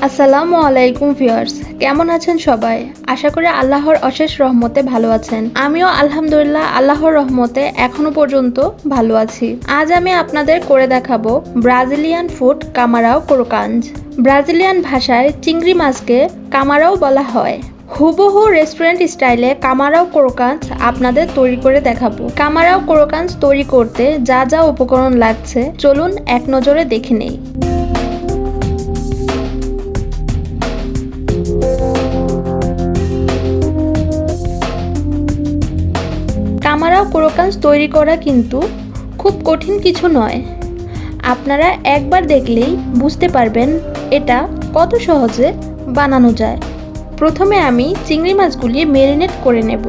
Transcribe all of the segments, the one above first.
আসসালামু আলাইকুম ভিউয়ার্স, কেমন আছেন সবাই? আশা করি আল্লাহর অশেষ রহমতে ভালো আছেন। আমিও আলহামদুলিল্লাহ আল্লাহর রহমতে এখনো পর্যন্ত ভালো আছি। আজ আমি আপনাদের করে দেখাবো ব্রাজিলিয়ান ফুড কামারাও ক্রোকাঞ্জ। ব্রাজিলিয়ান ভাষায় চিংড়ি মাছকে কামারাও বলা হয়। হুবহু রেস্টুরেন্ট স্টাইলে কামারাও ক্রোকাঞ্জ আপনাদের তৈরি করে দেখাবো। কামারাও ক্রোকাঞ্জ তৈরি করতে যা যা উপকরণ লাগছে চলুন এক নজরে দেখে নেই। কামারাও ক্রোকাঞ্জ তৈরি করা কিন্তু খুব কঠিন কিছু নয়। আপনারা একবার দেখলেই বুঝতে পারবেন এটা কত সহজে বানানো যায়। প্রথমে আমি চিংড়ি মাছগুলি ম্যারিনেট করে নেব।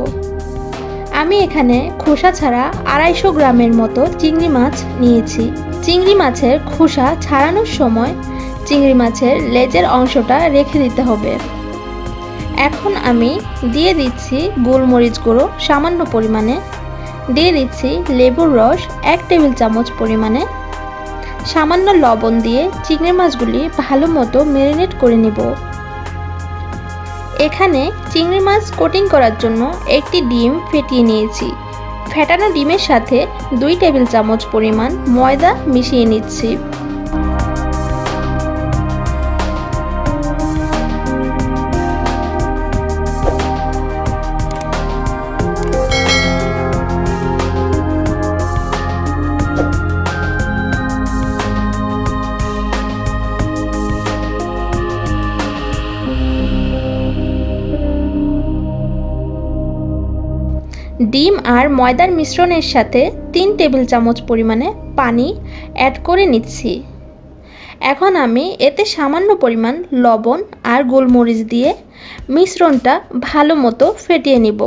আমি এখানে খোসা ছাড়া 250 গ্রামের মতো চিংড়ি মাছ নিয়েছি। চিংড়ি মাছের খোসা ছাড়ানোর সময় চিংড়ি মাছের লেজের অংশটা রেখে দিতে হবে। এখন আমি দিয়ে দিচ্ছি গোলমরিচ গুঁড়ো সামান্য পরিমাণে, দিয়ে দিচ্ছি লেবুর রস 1 টেবিল চামচ পরিমাণে, সামান্য লবণ দিয়ে চিংড়ি মাছগুলি ভালো মতো ম্যারিনেট করে নেব। এখানে চিংড়ি মাছ কোটিং করার জন্য একটি ডিম ফেটিয়ে নিয়েছি। ফেটানো ডিমের সাথে 2 টেবিল চামচ পরিমাণ ময়দা মিশিয়ে নিচ্ছি। ডিম আর ময়দার মিশ্রণের সাথে 3 টেবিল চামচ পরিমাণে পানি অ্যাড করে নিচ্ছি। এখন আমি এতে সামান্য পরিমাণ লবণ আর গোলমরিচ দিয়ে মিশ্রণটা ভালো মতো ফেটিয়ে নিব।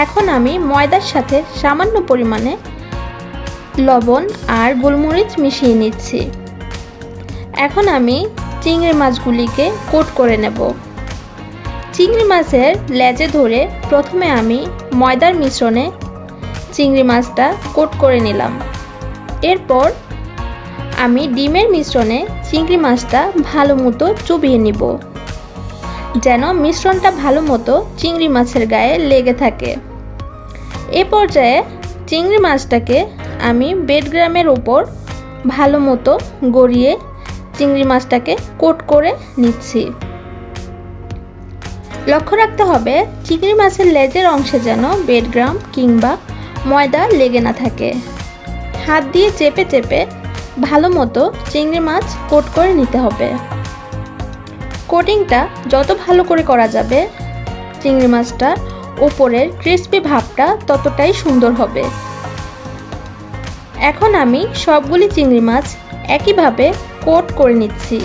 এখন আমি ময়দার সাথে সামান্য পরিমাণে লবণ আর গোলমরিচ মিশিয়ে নিচ্ছি। এখন আমি চিংড়ি মাছগুলিকে কোট করে নেব। চিংড়ি মাছের লেজে ধরে প্রথমে আমি ময়দার মিশ্রণে চিংড়ি মাছটা কোট করে নিলাম। এরপর আমি ডিমের মিশ্রণে চিংড়ি মাছটা ভালো মতো চুবিয়ে নিব, যেন মিশ্রণটা ভালো মতো চিংড়ি মাছের গায়ে লেগে থাকে। এ পর্যায়ে চিংড়ি মাছটাকে আমি বেডগ্রামের উপর ভালো মতো গড়িয়ে চিংড়ি মাছটাকে কোট করে নিচ্ছি। লক্ষ্য রাখতে হবে চিংড়ি মাছের লেজের অংশে যেন বেডগ্রাম কিংবা ময়দা লেগে না থাকে। হাত দিয়ে চেপে চেপে ভালো মতো চিংড়ি মাছ কোট করে নিতে হবে। কোটিংটা যত ভালো করে করা যাবে চিংড়ি মাছটা উপরের ক্রিস্পি ভাবটা ততটাই সুন্দর হবে। এখন আমি সবগুলি চিংড়ি মাছ একইভাবে কোট করে নিচ্ছি।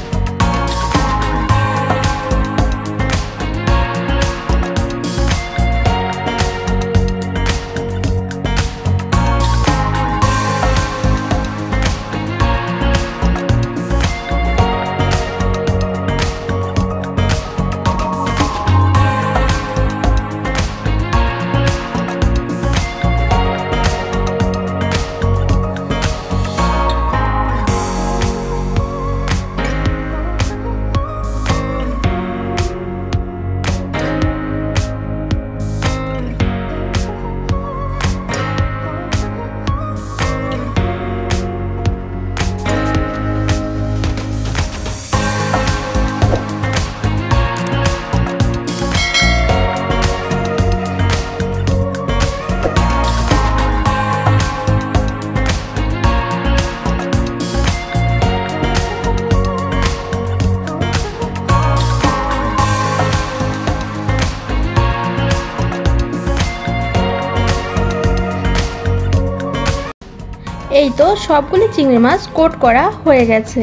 এই তো সবগুলি চিংড়ি মাছ কোট করা হয়ে গেছে।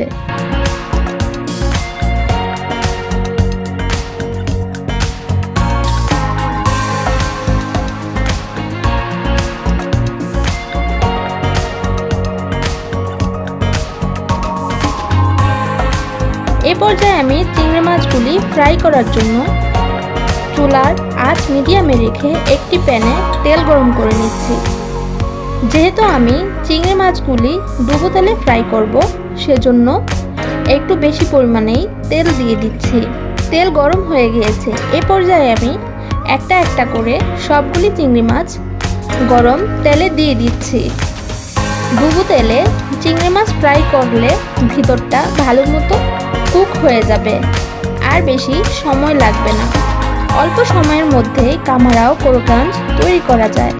পর্যায়ে আমি চিংড়ি মাছগুলি ফ্রাই করার জন্য চুলার আঁচ মিডিয়ামে রেখে একটি প্যানে তেল গরম করে নিচ্ছি। যেহেতু আমি চিংড়ি মাছগুলি ডুবো তেলে ফ্রাই করব, সেজন্য একটু বেশি পরিমাণেই তেল দিয়ে দিচ্ছি। তেল গরম হয়ে গিয়েছে। এ পর্যায়ে আমি একটা একটা করে সবগুলি চিংড়ি মাছ গরম তেলে দিয়ে দিচ্ছি। ডুবো তেলে চিংড়ি মাছ ফ্রাই করলে ভিতরটা ভালো মতো কুক হয়ে যাবে, আর বেশি সময় লাগবে না। অল্প সময়ের মধ্যেই কামারাও ক্রোকাঞ্চ তৈরি করা যায়।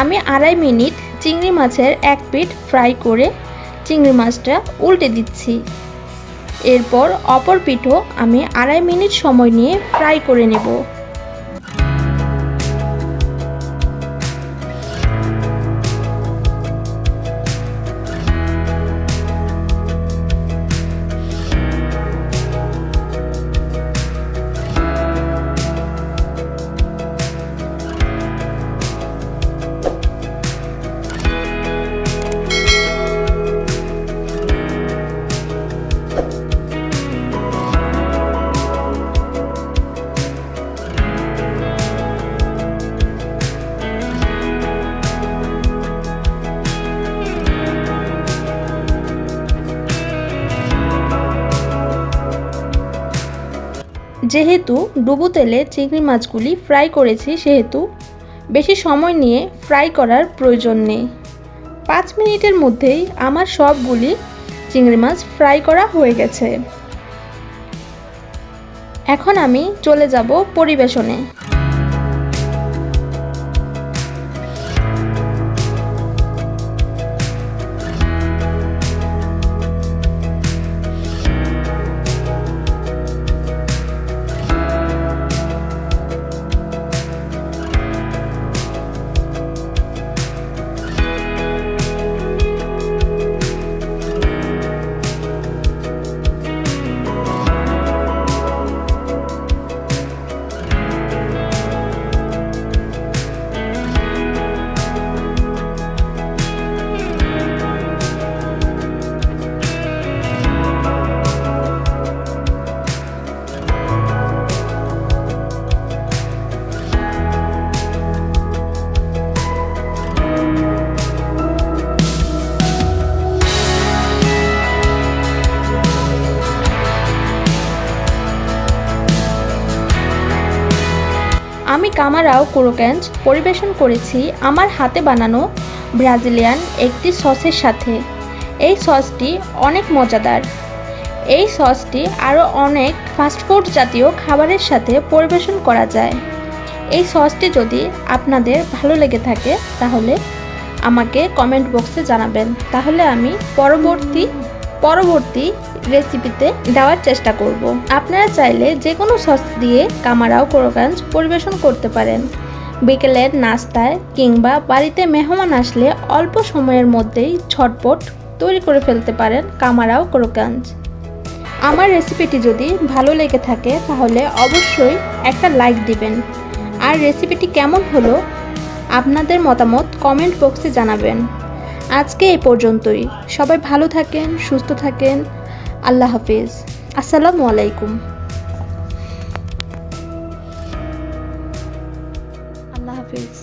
আমি 2.5 মিনিট চিংড়ি মাছের এক পিঠ ফ্রাই করে চিংড়ি মাছটা উল্টে দিচ্ছি। এরপর অপর পিঠও আমি 2.5 মিনিট সময় নিয়ে ফ্রাই করে নেব। যেহেতু ডুবো তেলে চিংড়ি মাছগুলি ফ্রাই করেছি, সেহেতু বেশি সময় নিয়ে ফ্রাই করার প্রয়োজন নেই। 5 মিনিটের মধ্যেই আমার সবগুলি চিংড়ি মাছ ফ্রাই করা হয়ে গেছে। এখন আমি চলে যাব পরিবেশনে। আমি কামারাও ক্রোকাঞ্চ পরিবেশন করেছি আমার হাতে বানানো ব্রাজিলিয়ান একটি সসের সাথে। এই সসটি অনেক মজাদার। এই সসটি আরও অনেক ফাস্টফুড জাতীয় খাবারের সাথে পরিবেশন করা যায়। এই সসটি যদি আপনাদের ভালো লেগে থাকে তাহলে আমাকে কমেন্ট বক্সে জানাবেন, তাহলে আমি পরবর্তী রেসিপিতে দেওয়ার চেষ্টা করব। আপনারা চাইলে যে কোনো সস দিয়ে কামারাও ক্রোকাঞ্চ পরিবেশন করতে পারেন। বিকেলের নাস্তায় কিংবা বাড়িতে মেহমান আসলে অল্প সময়ের মধ্যেই ঝটপট তৈরি করে ফেলতে পারেন কামারাও ক্রোকাঞ্চ। আমার রেসিপিটি যদি ভালো লেগে থাকে তাহলে অবশ্যই একটা লাইক দিবেন, আর রেসিপিটি কেমন হলো আপনাদের মতামত কমেন্ট বক্সে জানাবেন। আজকে এই পর্যন্তই। সবাই ভালো থাকেন, সুস্থ থাকেন। আল্লাহ হাফিজ। আসসালামু আলাইকুম। আল্লাহ হাফিজ।